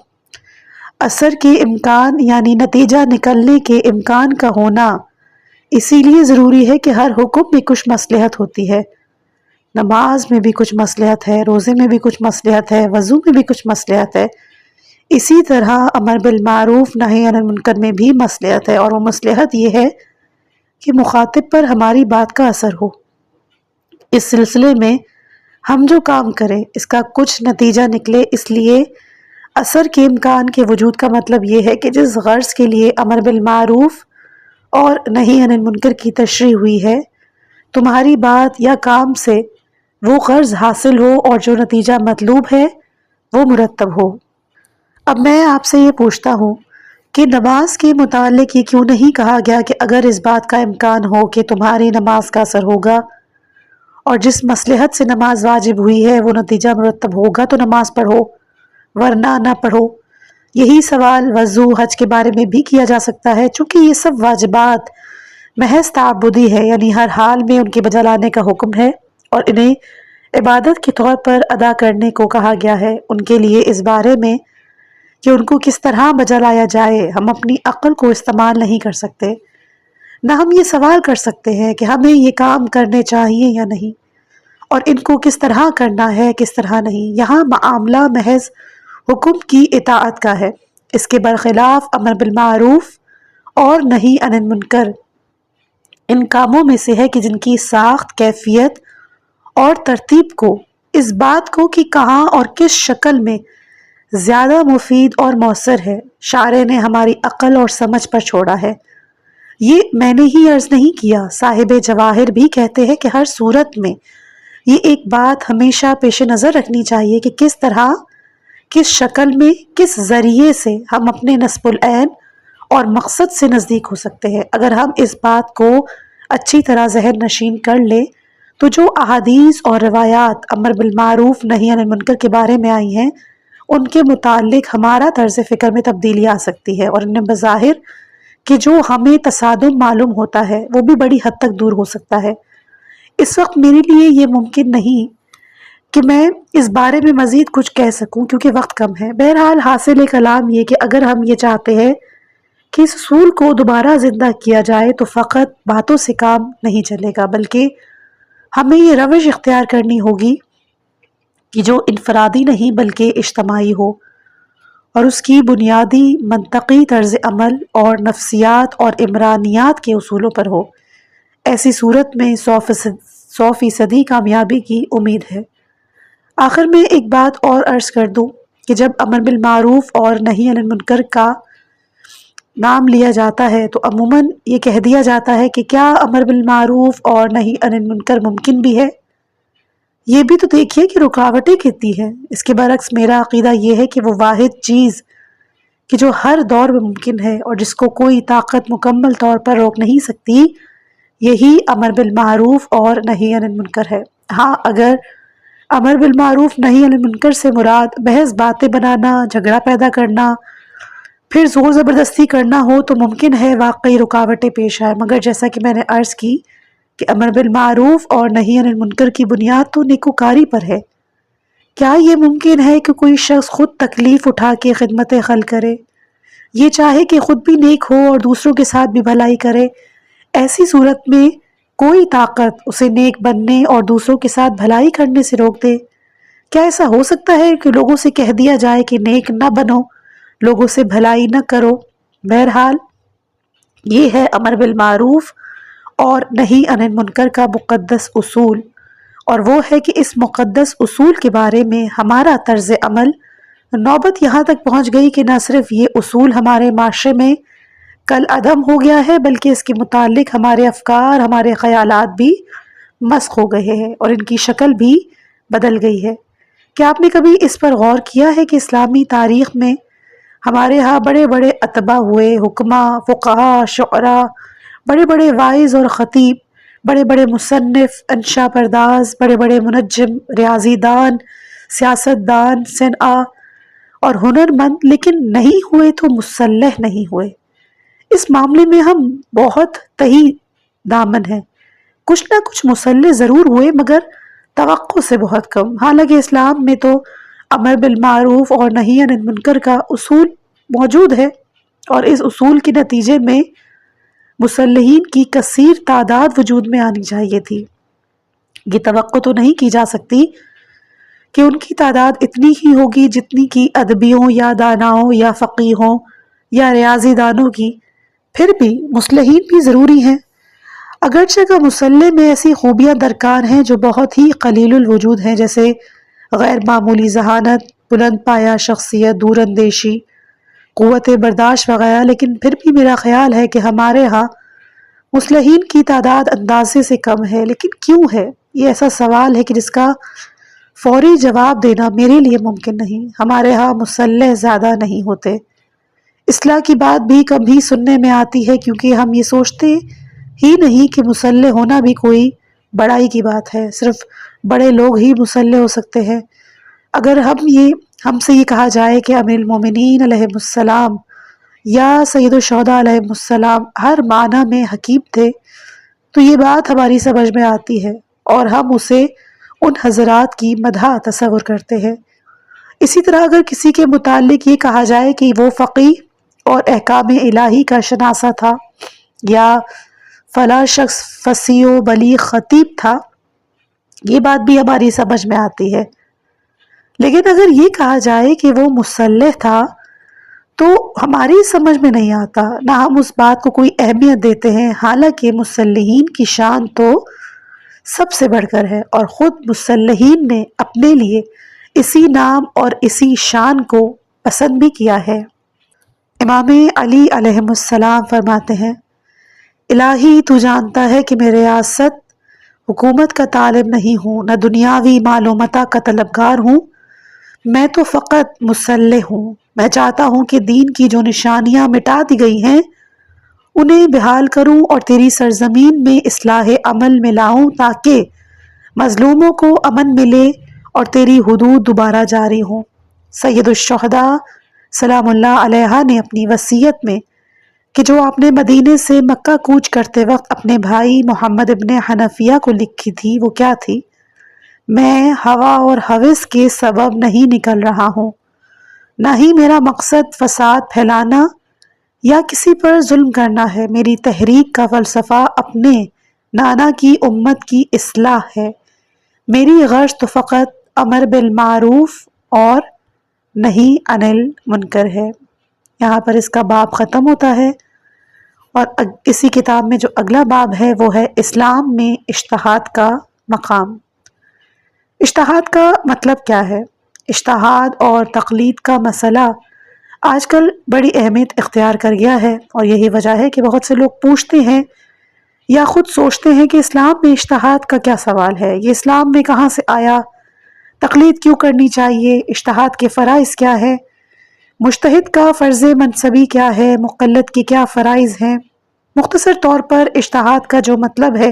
اثر کے امکان یعنی نتیجہ نکلنے کے امکان کا ہونا اسی لیے ضروری ہے کہ ہر حکم میں کچھ مصلحت ہوتی ہے۔ نماز میں بھی کچھ مصلحت ہے، روزے میں بھی کچھ مصلحت ہے، وضو میں بھی کچھ مصلحت ہے، اسی طرح امر بالمعروف نہی عن المنکر میں بھی مصلحت ہے، اور وہ مصلحت یہ ہے کہ مخاطب پر ہماری بات کا اثر ہو۔ اس سلسلے میں ہم جو کام کریں اس کا کچھ نتیجہ نکلے، اس لیے اثر کے امکان کے وجود کا مطلب یہ ہے کہ جس غرض کے لیے امر بالمعروف اور نہی عن المنکر کی تشریح ہوئی ہے، تمہاری بات یا کام سے وہ غرض حاصل ہو اور جو نتیجہ مطلوب ہے وہ مرتب ہو۔ اب میں آپ سے یہ پوچھتا ہوں کہ نماز کے متعلق یہ کیوں نہیں کہا گیا کہ اگر اس بات کا امکان ہو کہ تمہاری نماز کا اثر ہوگا اور جس مصلحت سے نماز واجب ہوئی ہے وہ نتیجہ مرتب ہوگا تو نماز پڑھو، ورنہ نہ پڑھو۔ یہی سوال وضو، حج کے بارے میں بھی کیا جا سکتا ہے، چونکہ یہ سب واجبات محض تعبدی ہے، یعنی ہر حال میں ان کے بجا لانے کا حکم ہے اور انہیں عبادت کے طور پر ادا کرنے کو کہا گیا ہے۔ ان کے لیے اس بارے میں کہ ان کو کس طرح بجا لایا جائے ہم اپنی عقل کو استعمال نہیں کر سکتے، نہ ہم یہ سوال کر سکتے ہیں کہ ہمیں یہ کام کرنے چاہیے یا نہیں، اور ان کو کس طرح کرنا ہے کس طرح نہیں۔ یہاں معاملہ محض حکم کی اطاعت کا ہے۔ اس کے برخلاف امر بالمعروف اور نہی عن المنکر ان کاموں میں سے ہے کہ جن کی ساخت، کیفیت اور ترتیب کو اس بات کو کہ کہاں اور کس شکل میں زیادہ مفید اور مؤثر ہے شارع نے ہماری عقل اور سمجھ پر چھوڑا ہے۔ یہ میں نے ہی عرض نہیں کیا، صاحب جواہر بھی کہتے ہیں کہ ہر صورت میں یہ ایک بات ہمیشہ پیش نظر رکھنی چاہیے کہ کس طرح، کس شکل میں، کس ذریعے سے ہم اپنے نصب العین اور مقصد سے نزدیک ہو سکتے ہیں۔ اگر ہم اس بات کو اچھی طرح ذہن نشین کر لیں تو جو احادیث اور روایات امر بالمعروف نہی عن المنکر کے بارے میں آئی ہیں ان کے متعلق ہمارا طرز فکر میں تبدیلی آ سکتی ہے، اور انہیں بظاہر کہ جو ہمیں تصادم معلوم ہوتا ہے وہ بھی بڑی حد تک دور ہو سکتا ہے۔ اس وقت میرے لیے یہ ممکن نہیں کہ میں اس بارے میں مزید کچھ کہہ سکوں کیونکہ وقت کم ہے۔ بہرحال حاصل کلام یہ کہ اگر ہم یہ چاہتے ہیں کہ اس اصول کو دوبارہ زندہ کیا جائے تو فقط باتوں سے کام نہیں چلے گا، بلکہ ہمیں یہ روش اختیار کرنی ہوگی کہ جو انفرادی نہیں بلکہ اجتماعی ہو، اور اس کی بنیادی منطقی طرز عمل اور نفسیات اور عمرانیات کے اصولوں پر ہو۔ ایسی صورت میں 100% کامیابی کی امید ہے۔ آخر میں ایک بات اور عرض کر دوں کہ جب امر بالمعروف اور نہی عن المنکر کا نام لیا جاتا ہے تو عموماً یہ کہہ دیا جاتا ہے کہ کیا امر بالمعروف اور نہی عن المنکر ممکن بھی ہے؟ یہ بھی تو دیکھیے کہ رکاوٹیں کتنی ہیں۔ اس کے برعکس میرا عقیدہ یہ ہے کہ وہ واحد چیز کہ جو ہر دور میں ممکن ہے اور جس کو کوئی طاقت مکمل طور پر روک نہیں سکتی، یہی امر بالمعروف اور نہی عن المنکر ہے۔ ہاں، اگر امر بالمعروف نہی عن المنکر سے مراد محض باتیں بنانا، جھگڑا پیدا کرنا، پھر زور زبردستی کرنا ہو تو ممکن ہے واقعی رکاوٹیں پیش آئیں، مگر جیسا کہ میں نے عرض کی کہ امر بالمعروف اور نہی عن المنکر کی بنیاد تو نیکوکاری پر ہے۔ کیا یہ ممکن ہے کہ کوئی شخص خود تکلیف اٹھا کے خدمت خلق کرے، یہ چاہے کہ خود بھی نیک ہو اور دوسروں کے ساتھ بھی بھلائی کرے؟ ایسی صورت میں کوئی طاقت اسے نیک بننے اور دوسروں کے ساتھ بھلائی کرنے سے روک دے؟ کیا ایسا ہو سکتا ہے کہ لوگوں سے کہہ دیا جائے کہ نیک نہ بنو، لوگوں سے بھلائی نہ کرو؟ بہرحال یہ ہے امر بالمعروف اور نہی عن المنکر کا مقدس اصول، اور وہ ہے کہ اس مقدس اصول کے بارے میں ہمارا طرز عمل نوبت یہاں تک پہنچ گئی کہ نہ صرف یہ اصول ہمارے معاشرے میں کل عدم ہو گیا ہے بلکہ اس کے متعلق ہمارے افکار، ہمارے خیالات بھی مسخ ہو گئے ہیں اور ان کی شکل بھی بدل گئی ہے۔ کیا آپ نے کبھی اس پر غور کیا ہے کہ اسلامی تاریخ میں ہمارے ہاں بڑے بڑے اتباع ہوئے، حکماء، فقہاء، شعراء، بڑے بڑے واعظ اور خطیب، بڑے بڑے مصنف، انشا پرداز، بڑے بڑے منجم، ریاضی دان، سیاست دان، صنعا اور ہنرمند، لیکن نہیں ہوئے تو مسلح نہیں ہوئے؟ اس معاملے میں ہم بہت تہی دامن ہیں۔ کچھ نہ کچھ مسلح ضرور ہوئے مگر توقع سے بہت کم۔ حالانکہ اسلام میں تو امر بالمعروف اور نہی عن المنکر کا اصول موجود ہے، اور اس اصول کے نتیجے میں مسلحین کی کثیر تعداد وجود میں آنی چاہیے تھی۔ یہ توقع تو نہیں کی جا سکتی کہ ان کی تعداد اتنی ہی ہوگی جتنی کی ادبیوں یا داناؤں یا فقیہوں یا ریاضی دانوں کی۔ پھر بھی مصلحین بھی ضروری ہیں، اگرچہ کہ مسلح میں ایسی خوبیاں درکار ہیں جو بہت ہی قلیل الوجود ہیں، جیسے غیر معمولی ذہانت، بلند پایہ شخصیت، دور اندیشی، قوت برداشت وغیرہ۔ لیکن پھر بھی میرا خیال ہے کہ ہمارے ہاں مصلحین کی تعداد اندازے سے کم ہے۔ لیکن کیوں ہے؟ یہ ایسا سوال ہے کہ جس کا فوری جواب دینا میرے لیے ممکن نہیں۔ ہمارے ہاں مسلح زیادہ نہیں ہوتے، اصلاح کی بات بھی کم ہی سننے میں آتی ہے، کیونکہ ہم یہ سوچتے ہی نہیں کہ مسلح ہونا بھی کوئی بڑائی کی بات ہے۔ صرف بڑے لوگ ہی مسلح ہو سکتے ہیں۔ اگر ہم سے یہ کہا جائے کہ امیر المومنین علیہ السلام یا سید الشہداء علیہ السلام ہر معنی میں حکیم تھے تو یہ بات ہماری سمجھ میں آتی ہے، اور ہم اسے ان حضرات کی مدح تصور کرتے ہیں۔ اسی طرح اگر کسی کے متعلق یہ کہا جائے کہ وہ فقیہ اور احکام الہی کا شناسہ تھا، یا فلاں شخص فصیح و بلیغ خطیب تھا، یہ بات بھی ہماری سمجھ میں آتی ہے۔ لیکن اگر یہ کہا جائے کہ وہ مسلح تھا تو ہماری سمجھ میں نہیں آتا، نہ ہم اس بات کو کوئی اہمیت دیتے ہیں، حالانکہ مسلحین کی شان تو سب سے بڑھ کر ہے، اور خود مسلحین نے اپنے لیے اسی نام اور اسی شان کو پسند بھی کیا ہے۔ امام علی علیہ السلام فرماتے ہیں، الہی تو جانتا ہے کہ میں ریاست حکومت کا طالب نہیں ہوں، نہ دنیاوی مال و متاع کا طلبگار ہوں، میں تو فقط مسلح ہوں۔ میں چاہتا ہوں کہ دین کی جو نشانیاں مٹا دی گئی ہیں انہیں بحال کروں اور تیری سرزمین میں اصلاح عمل میں لاؤں، تاکہ مظلوموں کو امن ملے اور تیری حدود دوبارہ جاری ہوں۔ سید الشہداء سلام اللہ علیہ نے اپنی وصیت میں کہ جو آپ نے مدینے سے مکہ کوچ کرتے وقت اپنے بھائی محمد ابن حنفیہ کو لکھی تھی، وہ کیا تھی؟ میں ہوا اور ہوس کے سبب نہیں نکل رہا ہوں، نہ ہی میرا مقصد فساد پھیلانا یا کسی پر ظلم کرنا ہے۔ میری تحریک کا فلسفہ اپنے نانا کی امت کی اصلاح ہے۔ میری غرض تو فقط امر بالمعروف اور نہیں انل منکر ہے۔ یہاں پر اس کا باب ختم ہوتا ہے، اور اسی کتاب میں جو اگلا باب ہے وہ ہے اسلام میں اجتہاد کا مقام۔ اجتہاد کا مطلب کیا ہے؟ اجتہاد اور تقلید کا مسئلہ آج کل بڑی اہمیت اختیار کر گیا ہے، اور یہی وجہ ہے کہ بہت سے لوگ پوچھتے ہیں یا خود سوچتے ہیں کہ اسلام میں اجتہاد کا کیا سوال ہے، یہ اسلام میں کہاں سے آیا، تقلید کیوں کرنی چاہیے، اجتہاد کے فرائض کیا ہے، مجتہد کا فرض منصبی کیا ہے، مقلد کے کیا فرائض ہیں۔ مختصر طور پر اجتہاد کا جو مطلب ہے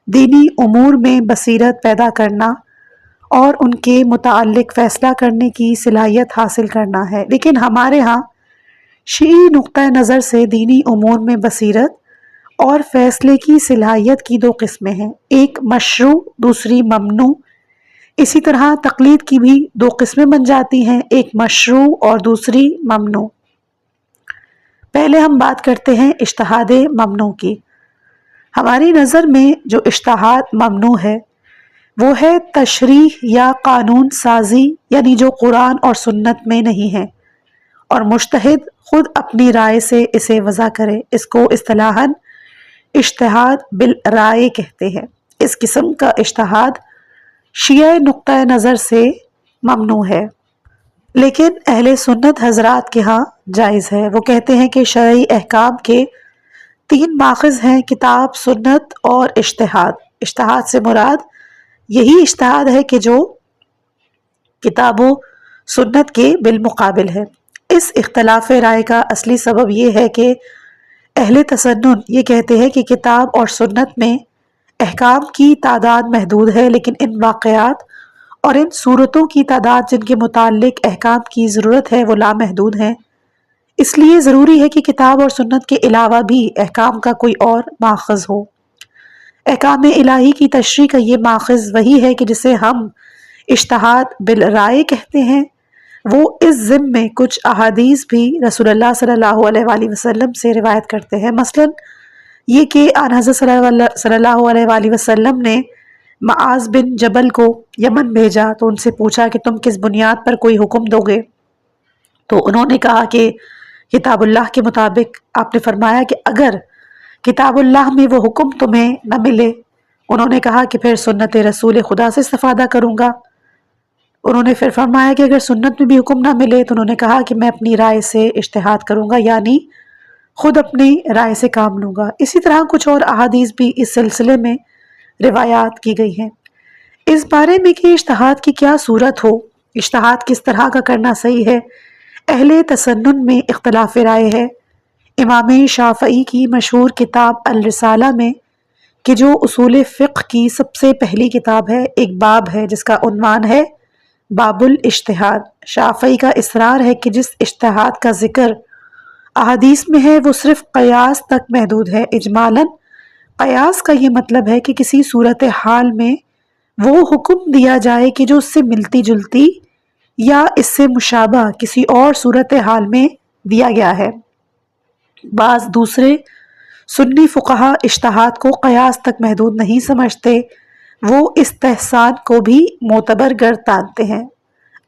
دینی امور میں بصیرت پیدا کرنا اور ان کے متعلق فیصلہ کرنے کی صلاحیت حاصل کرنا ہے۔ لیکن ہمارے ہاں شیعی نقطہ نظر سے دینی امور میں بصیرت اور فیصلے کی صلاحیت کی دو قسمیں ہیں، ایک مشروع دوسری ممنوع۔ اسی طرح تقلید کی بھی دو قسمیں بن جاتی ہیں، ایک مشروع اور دوسری ممنوع۔ پہلے ہم بات کرتے ہیں اجتہاد ممنوع کی۔ ہماری نظر میں جو اجتہاد ممنوع ہے وہ ہے تشریح یا قانون سازی، یعنی جو قرآن اور سنت میں نہیں ہے، اور مجتہد خود اپنی رائے سے اسے وضع کرے۔ اس کو اصطلاحاً اجتہاد بالرائے کہتے ہیں۔ اس قسم کا اجتہاد شیعہ نقطہ نظر سے ممنوع ہے، لیکن اہل سنت حضرات کے ہاں جائز ہے۔ وہ کہتے ہیں کہ شرعی احکام کے تین ماخذ ہیں، کتاب، سنت اور اجتہاد۔ اجتہاد سے مراد یہی اجتہاد ہے کہ جو کتاب و سنت کے بالمقابل ہے۔ اس اختلاف رائے کا اصلی سبب یہ ہے کہ اہل تسنن یہ کہتے ہیں کہ کتاب اور سنت میں احکام کی تعداد محدود ہے، لیکن ان واقعات اور ان صورتوں کی تعداد جن کے متعلق احکام کی ضرورت ہے وہ لامحدود ہیں۔ اس لیے ضروری ہے کہ کتاب اور سنت کے علاوہ بھی احکام کا کوئی اور ماخذ ہو۔ احکام الہی کی تشریح کا یہ ماخذ وہی ہے کہ جسے ہم اجتہاد بالرائے کہتے ہیں۔ وہ اس ضمن میں کچھ احادیث بھی رسول اللہ صلی اللہ علیہ وآلہ وسلم سے روایت کرتے ہیں، مثلا یہ کہ آن حضرت صلی اللہ علیہ وآلہ وسلم نے معاذ بن جبل کو یمن بھیجا تو ان سے پوچھا کہ تم کس بنیاد پر کوئی حکم دو گے؟ تو انہوں نے کہا کہ کتاب اللہ کے مطابق۔ آپ نے فرمایا کہ اگر کتاب اللہ میں وہ حکم تمہیں نہ ملے، انہوں نے کہا کہ پھر سنت رسول خدا سے استفادہ کروں گا۔ انہوں نے پھر فرمایا کہ اگر سنت میں بھی حکم نہ ملے تو انہوں نے کہا کہ میں اپنی رائے سے اجتہاد کروں گا، یعنی خود اپنی رائے سے کام لوں گا۔ اسی طرح کچھ اور احادیث بھی اس سلسلے میں روایات کی گئی ہیں۔ اس بارے میں کہ اجتہاد کی کیا صورت ہو، اجتہاد کس طرح کا کرنا صحیح ہے، اہل تسنن میں اختلاف رائے ہے۔ امام شافعی کی مشہور کتاب الرسالہ میں کہ جو اصول فقہ کی سب سے پہلی کتاب ہے، ایک باب ہے جس کا عنوان ہے باب الاجتہاد۔ شافعی کا اصرار ہے کہ جس اجتہاد کا ذکر احادیث میں ہے وہ صرف قیاس تک محدود ہے۔ اجمالاً قیاس کا یہ مطلب ہے کہ کسی صورتحال میں وہ حکم دیا جائے کہ جو اس سے ملتی جلتی یا اس سے مشابہ کسی اور صورتحال میں دیا گیا ہے۔ بعض دوسرے سنی فقہا اجتہاد کو قیاس تک محدود نہیں سمجھتے، وہ استحسان کو بھی معتبر گردانتے ہیں۔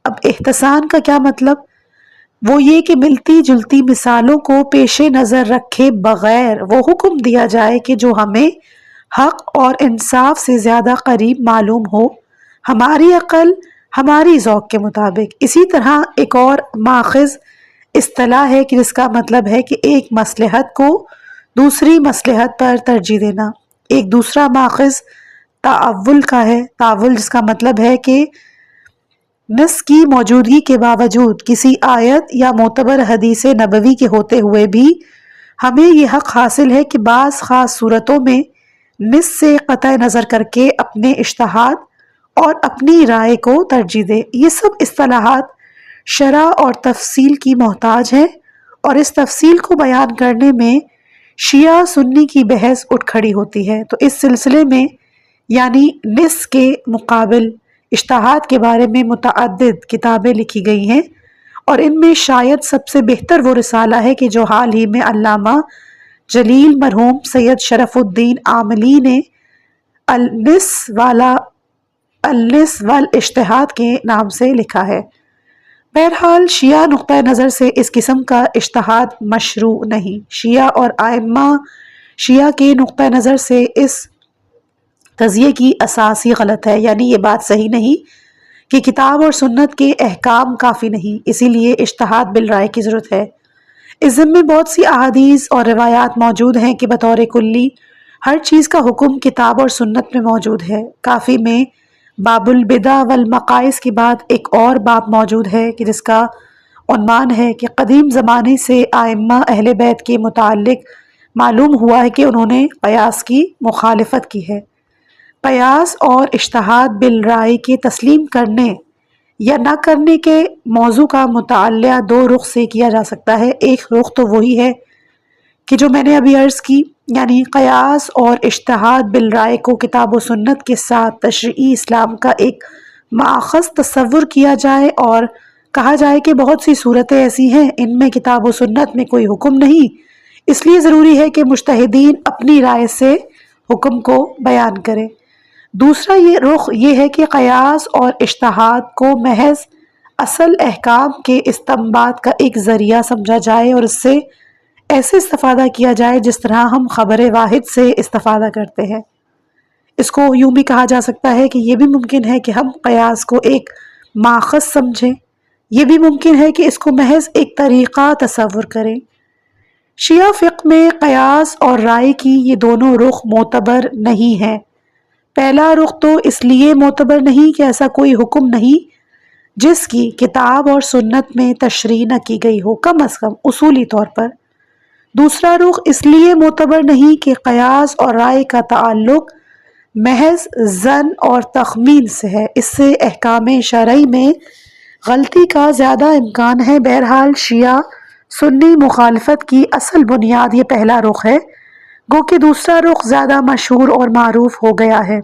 اب احتسان کا کیا مطلب؟ وہ یہ کہ ملتی جلتی مثالوں کو پیش نظر رکھے بغیر وہ حکم دیا جائے کہ جو ہمیں حق اور انصاف سے زیادہ قریب معلوم ہو، ہماری عقل ہماری ذوق کے مطابق۔ اسی طرح ایک اور ماخذ اصطلاح ہے کہ جس کا مطلب ہے کہ ایک مصلحت کو دوسری مصلحت پر ترجیح دینا۔ ایک دوسرا ماخذ تعول کا ہے، تعول جس کا مطلب ہے کہ نص کی موجودگی کے باوجود کسی آیت یا معتبر حدیث نبوی کے ہوتے ہوئے بھی ہمیں یہ حق حاصل ہے کہ بعض خاص صورتوں میں نص سے قطع نظر کر کے اپنے اجتہاد اور اپنی رائے کو ترجیح دے۔ یہ سب اصطلاحات شرح اور تفصیل کی محتاج ہیں، اور اس تفصیل کو بیان کرنے میں شیعہ سنی کی بحث اٹھ کھڑی ہوتی ہے۔ تو اس سلسلے میں یعنی نص کے مقابل اجتہاد کے بارے میں متعدد کتابیں لکھی گئی ہیں، اور ان میں شاید سب سے بہتر وہ رسالہ ہے کہ جو حال ہی میں علامہ جلیل مرحوم سید شرف الدین عاملی نے النص والا النس والاجتہاد کے نام سے لکھا ہے۔ بہرحال شیعہ نقطہ نظر سے اس قسم کا اجتہاد مشروع نہیں۔ شیعہ اور ائمہ شیعہ کے نقطہ نظر سے اس تزیے کی اساس ہی غلط ہے، یعنی یہ بات صحیح نہیں کہ کتاب اور سنت کے احکام کافی نہیں، اسی لیے اجتہاد بالرائے کی ضرورت ہے۔ اس ضمن میں بہت سی احادیث اور روایات موجود ہیں کہ بطور کلی ہر چیز کا حکم کتاب اور سنت میں موجود ہے۔ کافی میں باب البدع والمقائص کے بعد ایک اور باب موجود ہے کہ جس کا عنوان ہے کہ قدیم زمانے سے ائمہ اہل بیت کے متعلق معلوم ہوا ہے کہ انہوں نے قیاس کی مخالفت کی ہے۔ قیاس اور اجتہاد بالرائے کے تسلیم کرنے یا نہ کرنے کے موضوع کا مطالعہ دو رخ سے کیا جا سکتا ہے۔ ایک رخ تو وہی ہے کہ جو میں نے ابھی عرض کی، یعنی قیاس اور اجتہاد بالرائے کو کتاب و سنت کے ساتھ تشریعی اسلام کا ایک ماخذ تصور کیا جائے اور کہا جائے کہ بہت سی صورتیں ایسی ہیں ان میں کتاب و سنت میں کوئی حکم نہیں، اس لیے ضروری ہے کہ مجتہدین اپنی رائے سے حکم کو بیان کریں۔ دوسرا یہ رخ یہ ہے کہ قیاس اور اجتہاد کو محض اصل احکام کے استنباط کا ایک ذریعہ سمجھا جائے اور اس سے ایسے استفادہ کیا جائے جس طرح ہم خبر واحد سے استفادہ کرتے ہیں۔ اس کو یوں بھی کہا جا سکتا ہے کہ یہ بھی ممکن ہے کہ ہم قیاس کو ایک ماخذ سمجھیں، یہ بھی ممکن ہے کہ اس کو محض ایک طریقہ تصور کریں۔ شیعہ فقہ میں قیاس اور رائے کی یہ دونوں رخ معتبر نہیں ہیں۔ پہلا رخ تو اس لیے معتبر نہیں کہ ایسا کوئی حکم نہیں جس کی کتاب اور سنت میں تشریح نہ کی گئی ہو، کم از کم اصولی طور پر۔ دوسرا رخ اس لیے معتبر نہیں کہ قیاس اور رائے کا تعلق محض ظن اور تخمین سے ہے، اس سے احکام شرعی میں غلطی کا زیادہ امکان ہے۔ بہرحال شیعہ سنی مخالفت کی اصل بنیاد یہ پہلا رخ ہے، گو کہ دوسرا رخ زیادہ مشہور اور معروف ہو گیا ہے۔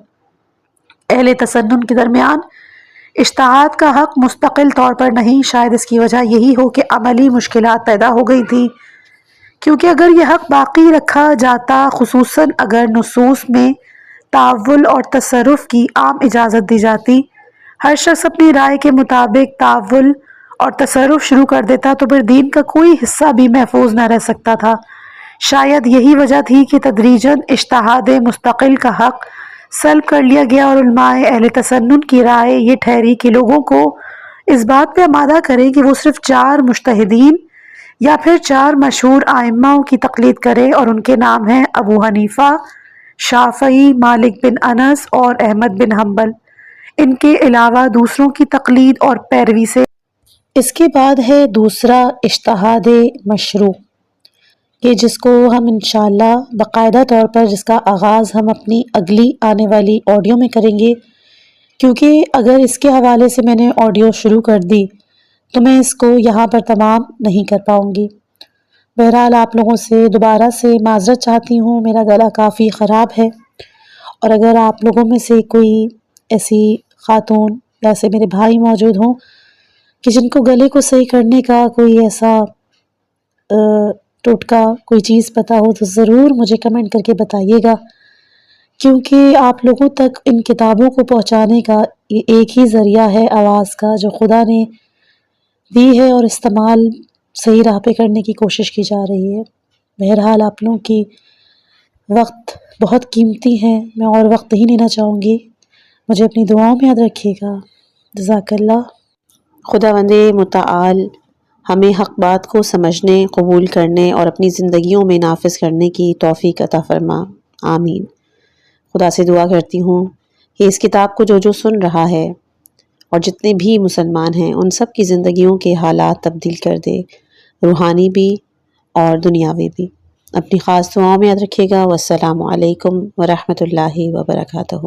اہل تسنن کے درمیان اجتہاد کا حق مستقل طور پر نہیں، شاید اس کی وجہ یہی ہو کہ عملی مشکلات پیدا ہو گئی تھی، کیونکہ اگر یہ حق باقی رکھا جاتا، خصوصاً اگر نصوص میں تاول اور تصرف کی عام اجازت دی جاتی، ہر شخص اپنی رائے کے مطابق تاول اور تصرف شروع کر دیتا تو پھر دین کا کوئی حصہ بھی محفوظ نہ رہ سکتا تھا۔ شاید یہی وجہ تھی کہ تدریجاً اجتہاد مستقل کا حق سلب کر لیا گیا اور علماء اہل تسنن کی رائے یہ ٹھہری کہ لوگوں کو اس بات پہ آمادہ کریں کہ وہ صرف 4 مجتہدین یا پھر 4 مشہور ائمہ کی تقلید کرے، اور ان کے نام ہیں ابو حنیفہ، شافعی، مالک بن انس اور احمد بن حنبل۔ ان کے علاوہ دوسروں کی تقلید اور پیروی سے اس کے بعد ہے دوسرا اجتہاد مشروع، کہ جس کو ہم انشاءاللہ باقاعدہ طور پر جس کا آغاز ہم اپنی اگلی آنے والی آڈیو میں کریں گے، کیونکہ اگر اس کے حوالے سے میں نے آڈیو شروع کر دی تو میں اس کو یہاں پر تمام نہیں کر پاؤں گی۔ بہرحال آپ لوگوں سے دوبارہ سے معذرت چاہتی ہوں، میرا گلا کافی خراب ہے، اور اگر آپ لوگوں میں سے کوئی ایسی خاتون یا ایسے میرے بھائی موجود ہوں کہ جن کو گلے کو صحیح کرنے کا کوئی ایسا ٹوٹکا کوئی چیز پتہ ہو تو ضرور مجھے کمنٹ کر کے بتائیے گا، کیونکہ آپ لوگوں تک ان کتابوں کو پہنچانے کا یہ ایک ہی ذریعہ ہے آواز کا جو خدا نے دی ہے، اور استعمال صحیح راہ پہ کرنے کی کوشش کی جا رہی ہے۔ بہرحال آپ لوگوں کی وقت بہت قیمتی ہے، میں اور وقت نہیں لینا چاہوں گی، مجھے اپنی دعاؤں میں یاد رکھیے گا۔ جزاک اللہ۔ خداوند متعال ہمیں حق بات کو سمجھنے، قبول کرنے اور اپنی زندگیوں میں نافذ کرنے کی توفیق عطا فرما، آمین۔ خدا سے دعا کرتی ہوں کہ اس کتاب کو جو سن رہا ہے اور جتنے بھی مسلمان ہیں ان سب کی زندگیوں کے حالات تبدیل کر دے، روحانی بھی اور دنیاوی بھی۔ اپنی خاص دعاؤں میں یاد رکھیے گا۔ والسلام علیکم ورحمۃ اللہ وبرکاتہ۔